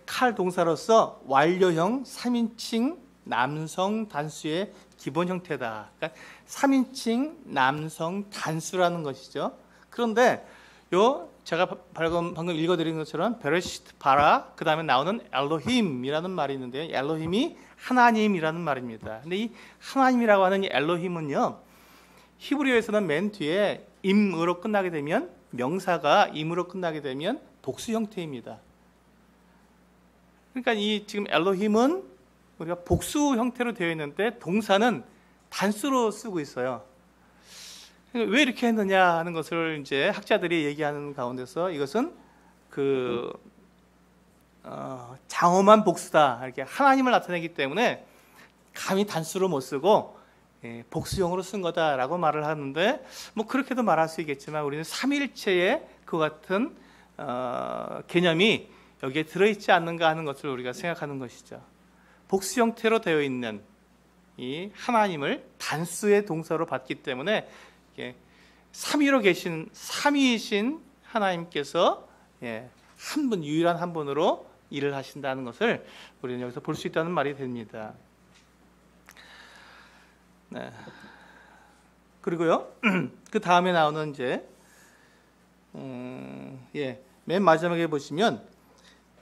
칼 동사로서 완료형 3인칭 남성 단수의 기본 형태다. 그러니까 3인칭 남성 단수라는 것이죠. 그런데 제가 방금 읽어드린 것처럼 베레시트 바라, 그 다음에 나오는 엘로힘이라는 말이 있는데요. 엘로힘이 하나님이라는 말입니다. 근데 이 하나님이라고 하는 이 엘로힘은요, 히브리어에서는 맨 뒤에 임으로 끝나게 되면, 명사가 임으로 끝나게 되면 복수 형태입니다. 그러니까 이 지금 엘로힘은 우리가 복수 형태로 되어 있는데 동사는 단수로 쓰고 있어요. 왜 이렇게 했느냐 하는 것을 이제 학자들이 얘기하는 가운데서 이것은 장엄한 복수다, 이렇게 하나님을 나타내기 때문에 감히 단수로 못 쓰고 복수형으로 쓴 거다라고 말을 하는데, 뭐 그렇게도 말할 수 있겠지만 우리는 삼위일체의 그 같은 개념이 여기에 들어있지 않는가 하는 것을 우리가 생각하는 것이죠. 복수 형태로 되어 있는 이 하나님을 단수의 동사로 봤기 때문에 삼위로 계신 삼위이신 하나님께서 한 분, 유일한 한 분으로 일을 하신다는 것을 우리는 여기서 볼 수 있다는 말이 됩니다. 네. 그리고요, 그 다음에 나오는 이제 맨 마지막에 보시면,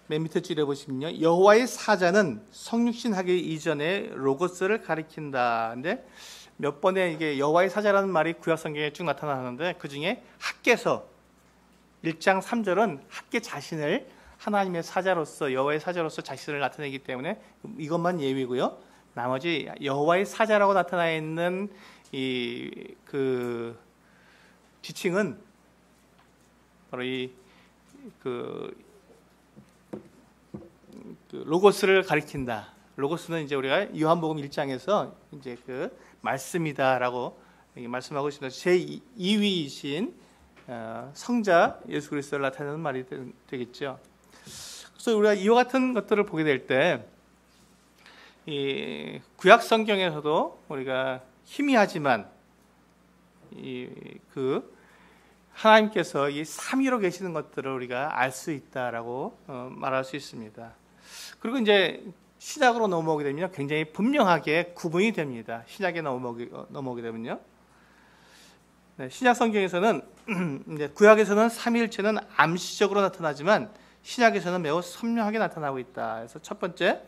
맨 밑에 줄에 보시면요, 여호와의 사자는 성육신하기 이전에 로고스를 가리킨다. 근데 몇 번에 이게 여호와의 사자라는 말이 구약 성경에 쭉 나타나는데, 그 중에 학개서 1장 3절은 학개 자신을 하나님의 사자로서, 여호와의 사자로서 자신을 나타내기 때문에 이것만 예외고요. 나머지 여호와의 사자라고 나타나 있는 그 지칭은 바로 그 로고스를 가리킨다. 로고스는 이제 우리가 요한복음 1장에서 이제 그 말씀이다라고 말씀하고 있습니다. 제 2위이신 성자 예수 그리스도를 나타내는 말이 되겠죠. 그래서 우리가 이와 같은 것들을 보게 될 때, 이 구약 성경에서도 우리가 희미하지만 하나님께서 이 삼위로 계시는 것들을 우리가 알 수 있다라고 말할 수 있습니다. 그리고 이제 신약으로 넘어오게 되면 굉장히 분명하게 구분이 됩니다. 신약에 넘어오게 되면요. 네, 신약 성경에서는 이제 구약에서는 삼위일체는 암시적으로 나타나지만 신약에서는 매우 선명하게 나타나고 있다. 그래서 첫 번째,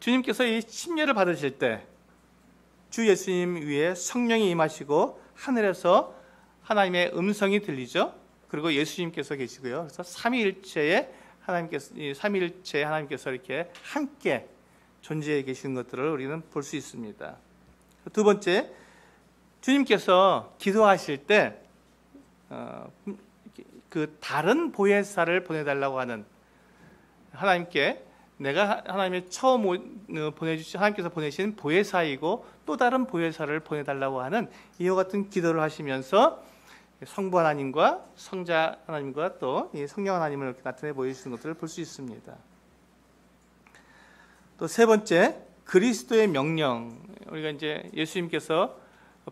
주님께서 이 침례를 받으실 때 주 예수님 위에 성령이 임하시고 하늘에서 하나님의 음성이 들리죠. 그리고 예수님께서 계시고요. 그래서 삼위일체의 하나님께서 이렇게 함께 존재해 계시는 것들을 우리는 볼 수 있습니다. 두 번째, 주님께서 기도하실 때 그 다른 보혜사를 보내달라고 하는, 하나님께 내가 하나님의 처음 하나님께서 보내신 보혜사이고 또 다른 보혜사를 보내달라고 하는 이와 같은 기도를 하시면서 성부 하나님과 성자 하나님과 또 성령 하나님을 이렇게 나타내 보여주시는 것들을 볼 수 있습니다. 또 세 번째, 그리스도의 명령. 우리가 이제 예수님께서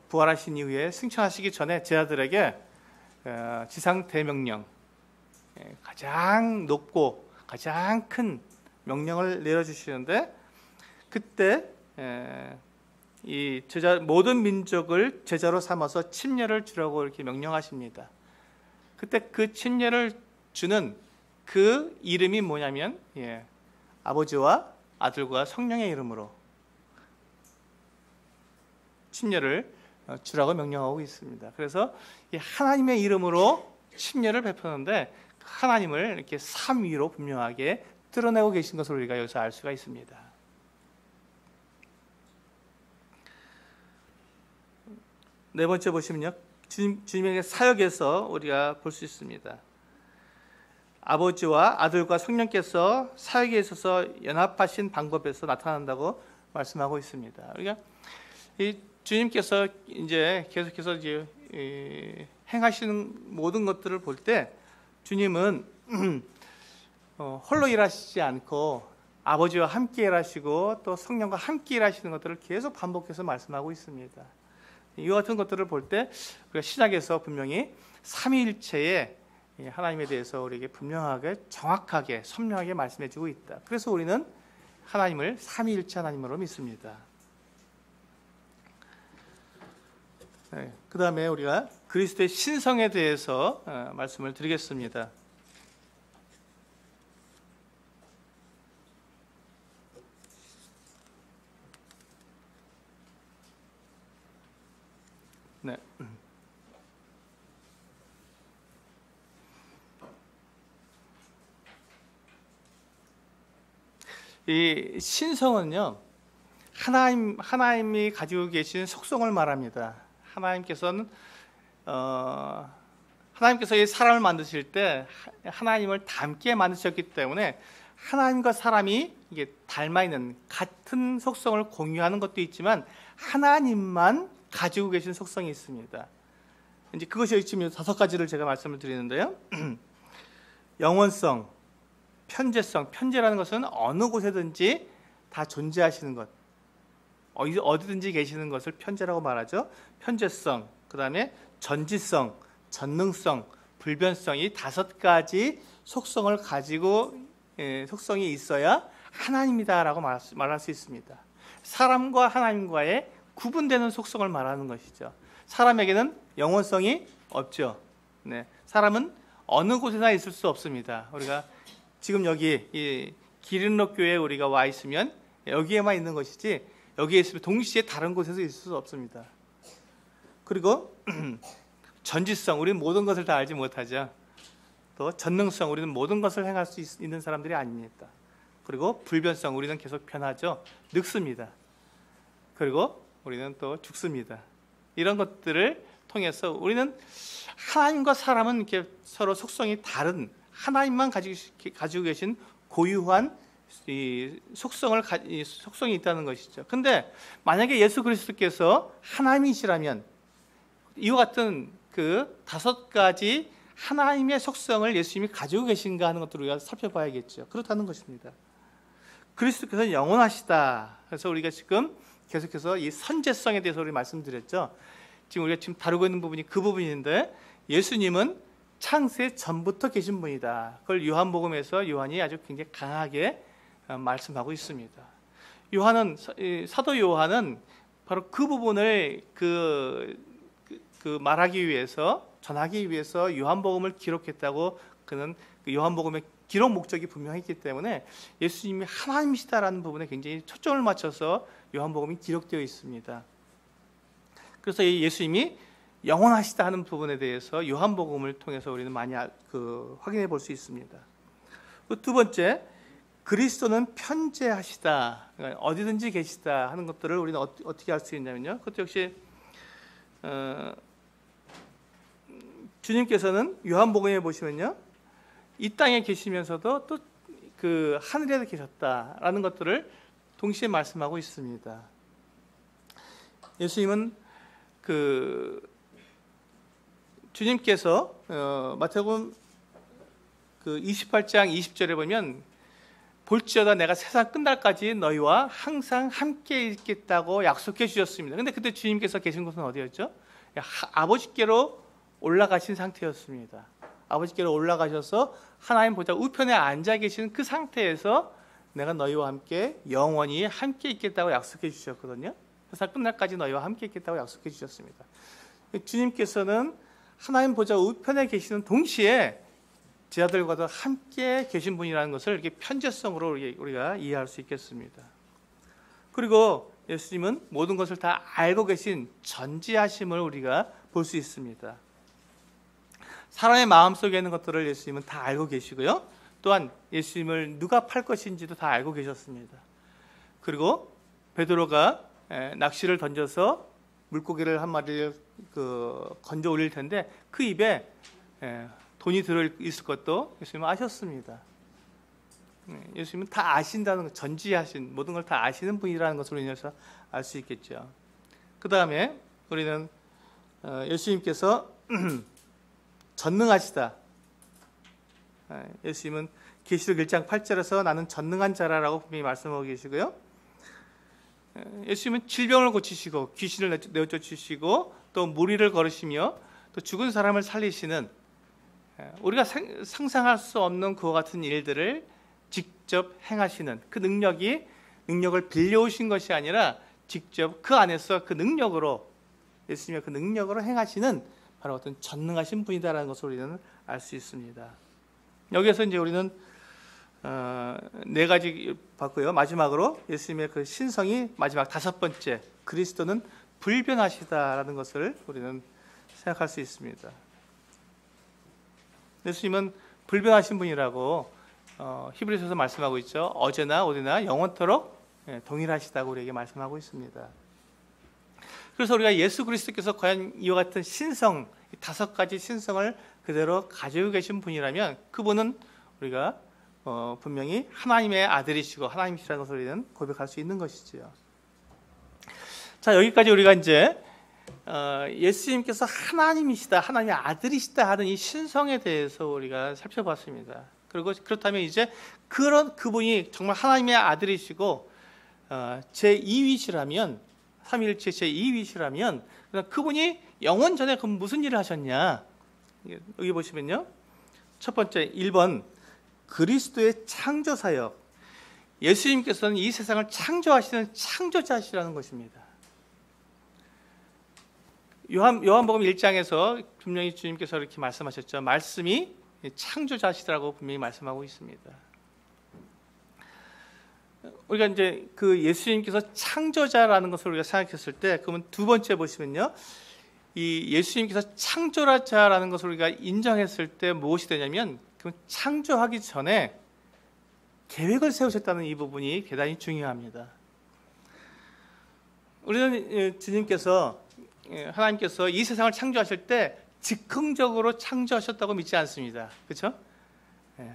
부활하신 이후에 승천하시기 전에 제자들에게 지상 대명령, 가장 높고 가장 큰 명령을 내려주시는데, 그때 이 모든 민족을 제자로 삼아서 침례를 주라고 이렇게 명령하십니다. 그때 그 침례를 주는 그 이름이 뭐냐면 아버지와 아들과 성령의 이름으로 침례를 주라고 명령하고 있습니다. 그래서 이 하나님의 이름으로 침례를 베푸는데 하나님을 이렇게 삼위로 분명하게 드러내고 계신 것을 우리가 여기서 알 수가 있습니다. 네 번째 보시면요, 주님의 사역에서 우리가 볼 수 있습니다. 아버지와 아들과 성령께서 사역에 있어서 연합하신 방법에서 나타난다고 말씀하고 있습니다. 그러니까 이 주님께서 이제 계속해서 행하시는 모든 것들을 볼 때 주님은 홀로 일하시지 않고 아버지와 함께 일하시고 또 성령과 함께 일하시는 것들을 계속 반복해서 말씀하고 있습니다. 이와 같은 것들을 볼 때 우리가 신약에서 분명히 삼위일체의 하나님에 대해서 우리에게 분명하게 정확하게 선명하게 말씀해주고 있다. 그래서 우리는 하나님을 삼위일체 하나님으로 믿습니다. 그 다음에 우리가 그리스도의 신성에 대해서 말씀을 드리겠습니다. 네. 이 신성은요, 하나님이 가지고 계신 속성을 말합니다. 하나님께서 이 사람을 만드실 때 하나님을 닮게 만드셨기 때문에 하나님과 사람이 이게 닮아 있는 같은 속성을 공유하는 것도 있지만 하나님만 가지고 계신 속성이 있습니다. 이제 그것이 지금 5가지를 제가 말씀을 드리는데요. 영원성, 편재성. 편재라는 것은 어느 곳에든지 다 존재하시는 것, 어디든지 계시는 것을 편재라고 말하죠. 편재성, 그 다음에 전지성, 전능성, 불변성, 이 5가지 속성을 가지고 속성이 있어야 하나님이다라고 말할 수 있습니다. 사람과 하나님과의 구분되는 속성을 말하는 것이죠. 사람에게는 영원성이 없죠. 네, 사람은 어느 곳에나 있을 수 없습니다. 우리가 지금 여기 이 기린록 교회에 우리가 와 있으면 여기에만 있는 것이지 여기에 있으면 동시에 다른 곳에서 있을 수 없습니다. 그리고 전지성, 우리는 모든 것을 다 알지 못하죠. 또 전능성, 우리는 모든 것을 행할 수 있는 사람들이 아닙니다. 그리고 불변성, 우리는 계속 변하죠. 늙습니다. 그리고 우리는 또 죽습니다. 이런 것들을 통해서 우리는 하나님과 사람은 이렇게 서로 속성이 다른 하나님만 가지고 계신 고유한 이 속성이 있다는 것이죠. 근데 만약에 예수 그리스도께서 하나님이시라면 이와 같은 그 5가지 하나님의 속성을 예수님이 가지고 계신가 하는 것들을 우리가 살펴봐야겠죠. 그렇다는 것입니다. 그리스도께서는 영원하시다. 그래서 우리가 지금 계속해서 이 선제성에 대해서 우리 말씀드렸죠. 지금 우리가 지금 다루고 있는 부분이 그 부분인데, 예수님은 창세 전부터 계신 분이다. 그걸 요한복음에서 요한이 아주 굉장히 강하게 말씀하고 있습니다. 사도 요한은 바로 그 부분을 말하기 위해서, 전하기 위해서 요한복음을 기록했다고, 그는 그 요한복음의 기록 목적이 분명했기 때문에 예수님이 하나님이시다라는 부분에 굉장히 초점을 맞춰서 요한복음이 기록되어 있습니다. 그래서 이 예수님이 영원하시다 하는 부분에 대해서 요한복음을 통해서 우리는 많이 확인해 볼 수 있습니다. 두 번째, 그리스도는 편재하시다, 그러니까 어디든지 계시다 하는 것들을 우리는 어떻게 알 수 있냐면요, 그것도 역시 주님께서는 요한복음에 보시면요, 이 땅에 계시면서도 또 그 하늘에도 계셨다라는 것들을 동시에 말씀하고 있습니다. 예수님은 주님께서 마태복음 28장 20절에 보면, 볼지어다 내가 세상 끝날까지 너희와 항상 함께 있겠다고 약속해 주셨습니다. 근데 그때 주님께서 계신 곳은 어디였죠? 아버지께로 올라가신 상태였습니다. 아버지께로 올라가셔서 하나님 보좌 우편에 앉아 계신 그 상태에서 내가 너희와 함께 영원히 함께 있겠다고 약속해 주셨거든요. 세상 끝날까지 너희와 함께 있겠다고 약속해 주셨습니다. 주님께서는 하나님 보좌 우편에 계시는 동시에 제 아들과도 함께 계신 분이라는 것을 이렇게 편재성으로 우리가 이해할 수 있겠습니다. 그리고 예수님은 모든 것을 다 알고 계신 전지하심을 우리가 볼 수 있습니다. 사람의 마음속에 있는 것들을 예수님은 다 알고 계시고요, 또한 예수님을 누가 팔 것인지도 다 알고 계셨습니다. 그리고 베드로가 낚시를 던져서 물고기를 한 마리를 건져 올릴 텐데 그 입에 돈이 들어있을 것도 예수님은 아셨습니다. 예수님은 다 아신다는 것, 전지하신 모든 걸 다 아시는 분이라는 것으로 인해서 알 수 있겠죠. 그 다음에 우리는 예수님께서 전능하시다. 예수님은 계시록 1장 8절에서 나는 전능한 자라라고 분명히 말씀하고 계시고요, 예수님은 질병을 고치시고 귀신을 내어쫓으시고 또 무리를 걸으시며 또 죽은 사람을 살리시는, 우리가 상상할 수 없는 그와 같은 일들을 직접 행하시는 그 능력을 빌려오신 것이 아니라 직접 그 안에서 그 능력으로, 예수님의 그 능력으로 행하시는 바로 어떤 전능하신 분이다라는 것을 우리는 알 수 있습니다. 여기에서 이제 우리는 네 가지 봤고요. 마지막으로 예수님의 그 신성이 마지막 다섯 번째, 그리스도는 불변하시다라는 것을 우리는 생각할 수 있습니다. 예수님은 불변하신 분이라고 히브리서에서 말씀하고 있죠. 어제나 오늘나 영원토록 동일하시다고 우리에게 말씀하고 있습니다. 그래서 우리가 예수 그리스도께서 과연 이와 같은 신성, 다섯 가지 신성을 그대로 가지고 계신 분이라면 그분은 우리가 분명히 하나님의 아들이시고 하나님이시라는 것을 우리는 고백할 수 있는 것이지요. 자, 여기까지 우리가 이제 예수님께서 하나님이시다, 하나님의 아들이시다 하는 이 신성에 대해서 우리가 살펴봤습니다. 그리고 그렇다면 이제 그분이 정말 하나님의 아들이시고 제2위시라면, 삼위일체 제2위시라면 그분이 영원 전에 그럼 무슨 일을 하셨냐? 여기 보시면요, 첫 번째 1번 그리스도의 창조 사역. 예수님께서는 이 세상을 창조하시는 창조자시라는 것입니다. 요한복음 1장에서 분명히 주님께서 이렇게 말씀하셨죠. 말씀이 창조자시라고 분명히 말씀하고 있습니다. 우리가 이제 그 예수님께서 창조자라는 것을 우리가 생각했을 때, 그러면 두 번째 보시면요, 이 예수님께서 창조자라는 것을 우리가 인정했을 때 무엇이 되냐면, 그 창조하기 전에 계획을 세우셨다는 이 부분이 대단히 중요합니다. 우리는 하나님께서 이 세상을 창조하실 때 즉흥적으로 창조하셨다고 믿지 않습니다. 그렇죠?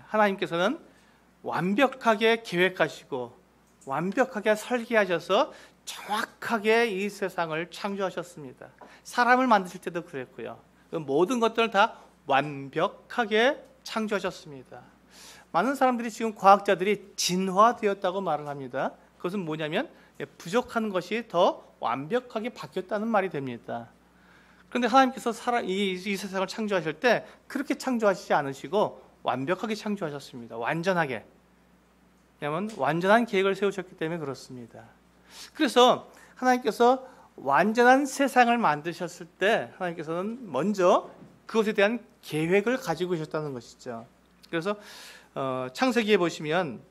하나님께서는 완벽하게 계획하시고 완벽하게 설계하셔서 정확하게 이 세상을 창조하셨습니다. 사람을 만드실 때도 그랬고요. 모든 것들을 다 완벽하게 창조하셨습니다. 많은 사람들이 지금 과학자들이 진화되었다고 말을 합니다. 그것은 뭐냐면 부족한 것이 더 완벽하게 바뀌었다는 말이 됩니다. 그런데 하나님께서 이 세상을 창조하실 때 그렇게 창조하시지 않으시고 완벽하게 창조하셨습니다. 완전하게. 왜냐하면 완전한 계획을 세우셨기 때문에 그렇습니다. 그래서 하나님께서 완전한 세상을 만드셨을 때 하나님께서는 먼저 그것에 대한 계획을 가지고 계셨다는 것이죠. 그래서 창세기에 보시면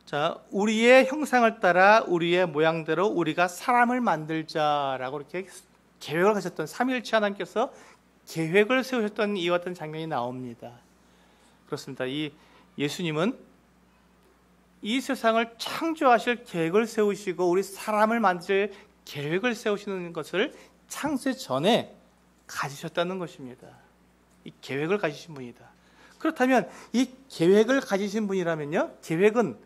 자, 우리의 형상을 따라 우리의 모양대로 우리가 사람을 만들자라고 이렇게 계획을 하셨던 삼위일체 하나님께서 계획을 세우셨던 이와 같은 장면이 나옵니다. 그렇습니다. 이 예수님은 이 세상을 창조하실 계획을 세우시고 우리 사람을 만들 계획을 세우시는 것을 창세 전에 가지셨다는 것입니다. 이 계획을 가지신 분이다. 그렇다면 이 계획을 가지신 분이라면요, 계획은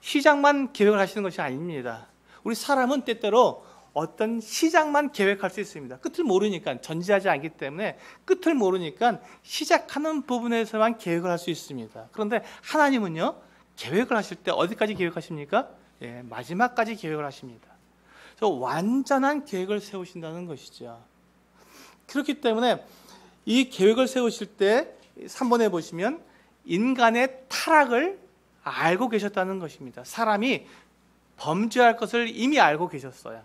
시작만 계획을 하시는 것이 아닙니다. 우리 사람은 때때로 어떤 시작만 계획할 수 있습니다. 끝을 모르니까, 전지하지 않기 때문에 끝을 모르니까 시작하는 부분에서만 계획을 할 수 있습니다. 그런데 하나님은요, 계획을 하실 때 어디까지 계획하십니까? 예, 마지막까지 계획을 하십니다. 그래서 완전한 계획을 세우신다는 것이죠. 그렇기 때문에 이 계획을 세우실 때 3번에 보시면 인간의 타락을 알고 계셨다는 것입니다. 사람이 범죄할 것을 이미 알고 계셨어요.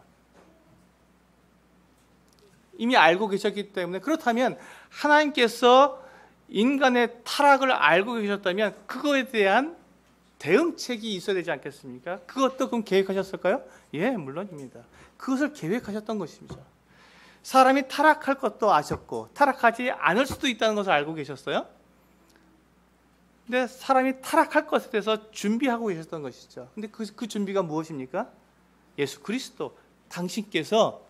이미 알고 계셨기 때문에, 그렇다면 하나님께서 인간의 타락을 알고 계셨다면 그거에 대한 대응책이 있어야 되지 않겠습니까? 그것도 그럼 계획하셨을까요? 예, 물론입니다. 그것을 계획하셨던 것입니다. 사람이 타락할 것도 아셨고 타락하지 않을 수도 있다는 것을 알고 계셨어요. 근데 사람이 타락할 것에 대해서 준비하고 계셨던 것이죠. 근데 그 준비가 무엇입니까? 예수 그리스도, 당신께서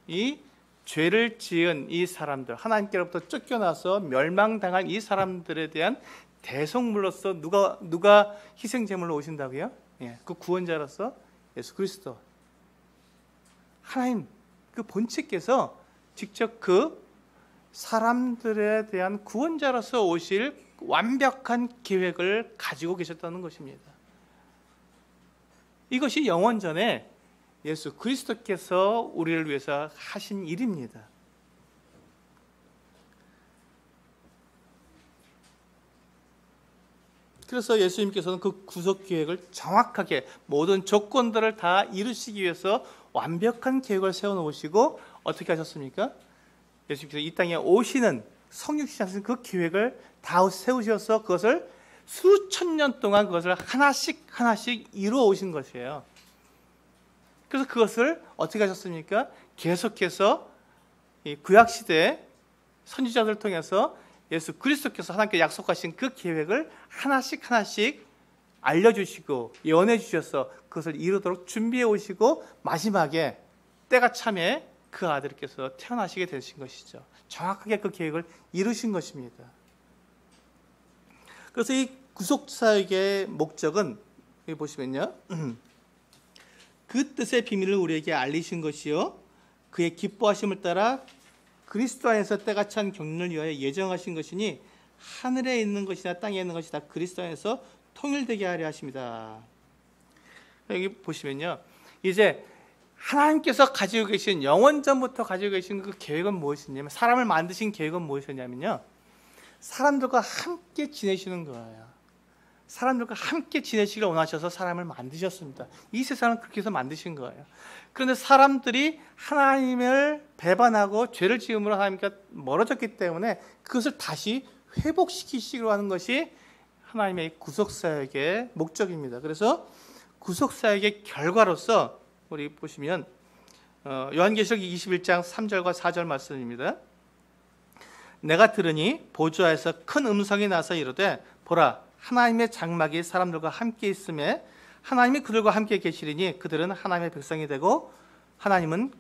이 죄를 지은 이 사람들, 하나님께로부터 쫓겨나서 멸망당한 이 사람들에 대한 대속물로서 누가 희생제물로 오신다고요? 예, 그 구원자로서 예수 그리스도, 하나님 그 본체께서 직접 그 사람들에 대한 구원자로서 오실 완벽한 계획을 가지고 계셨다는 것입니다. 이것이 영원전에 예수 그리스도께서 우리를 위해서 하신 일입니다. 그래서 예수님께서는 그 구속 계획을 정확하게 모든 조건들을 다 이루시기 위해서 완벽한 계획을 세워놓으시고 어떻게 하셨습니까? 예수님께서 이 땅에 오시는 성육신 하신 그 계획을 다 세우셔서 그것을 수천 년 동안 그것을 하나씩 이루어 오신 것이에요. 그래서 그것을 어떻게 하셨습니까? 계속해서 이 구약시대 선지자들을 통해서 예수 그리스도께서 하나님께 약속하신 그 계획을 하나씩 알려주시고 예언해 주셔서 그것을 이루도록 준비해 오시고 마지막에 때가 참에 그 아들께서 태어나시게 되신 것이죠. 정확하게 그 계획을 이루신 것입니다. 그래서 이 구속사역의 목적은 여기 보시면요, 그 뜻의 비밀을 우리에게 알리신 것이요 그의 기뻐하심을 따라 그리스도 안에서 때가 찬 경륜을 위하여 예정하신 것이니 하늘에 있는 것이나 땅에 있는 것이 다 그리스도 안에서 통일되게 하려 하십니다. 여기 보시면요, 이제 하나님께서 가지고 계신 영원전부터 가지고 계신 그 계획은 무엇이냐면, 사람을 만드신 계획은 무엇이냐면요, 사람들과 함께 지내시는 거예요. 사람들과 함께 지내시기를 원하셔서 사람을 만드셨습니다. 이 세상을 그렇게 해서 만드신 거예요. 그런데 사람들이 하나님을 배반하고 죄를 지음으로 하나님과 멀어졌기 때문에 그것을 다시 회복시키시기로 하는 것이 하나님의 구속사역의 목적입니다. 그래서 구속사역의 결과로서 우리 보시면 요한계시록 21장 3절과 4절 말씀입니다. 내가 들으니 보좌에서 큰 음성이 나서 이르되 보라, 하나님의 장막이 사람들과 함께 있음에 하나님이 그들과 함께 계시리니 그들은 하나님의 백성이 되고 하나님은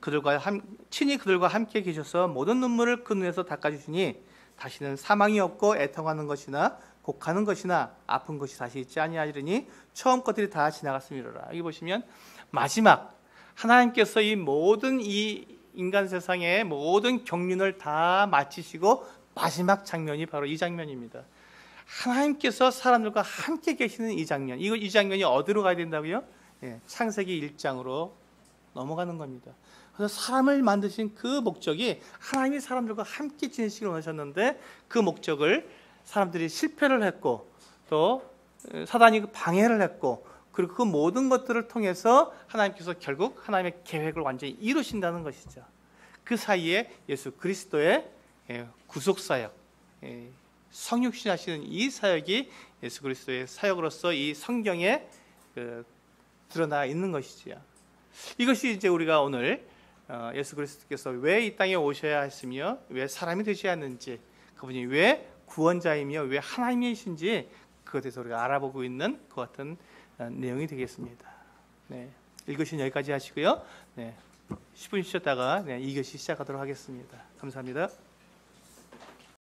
친히 그들과 함께 계셔서 모든 눈물을 그 눈에서 닦아주시니 다시는 사망이 없고 애통하는 것이나 곡하는 것이나 아픈 것이 다시 있지 아니하리니 처음 것들이 다 지나갔음이로라. 여기 보시면 마지막 하나님께서 이 모든 이 인간 세상의 모든 경륜을 다 마치시고 마지막 장면이 바로 이 장면입니다. 하나님께서 사람들과 함께 계시는 이 장면, 이 장면이 어디로 가야 된다고요? 예, 창세기 1장으로 넘어가는 겁니다. 그래서 사람을 만드신 그 목적이 하나님이 사람들과 함께 지내시기를 원하셨는데 그 목적을 사람들이 실패를 했고 또 사단이 방해를 했고, 그리고 그 모든 것들을 통해서 하나님께서 결국 하나님의 계획을 완전히 이루신다는 것이죠. 그 사이에 예수 그리스도의 구속사역, 성육신하시는 이 사역이 예수 그리스도의 사역으로서 이 성경에 드러나 있는 것이지요. 이것이 이제 우리가 오늘 예수 그리스도께서 왜 이 땅에 오셔야 했으며 왜 사람이 되셔야 했는지, 그분이 왜 구원자이며 왜 하나님이신지 그것에 대해서 우리가 알아보고 있는 그 같은 내용이 되겠습니다. 네, 읽으신 여기까지 하시고요. 네, 10분 쉬었다가 2교시 시작하도록 하겠습니다. 감사합니다.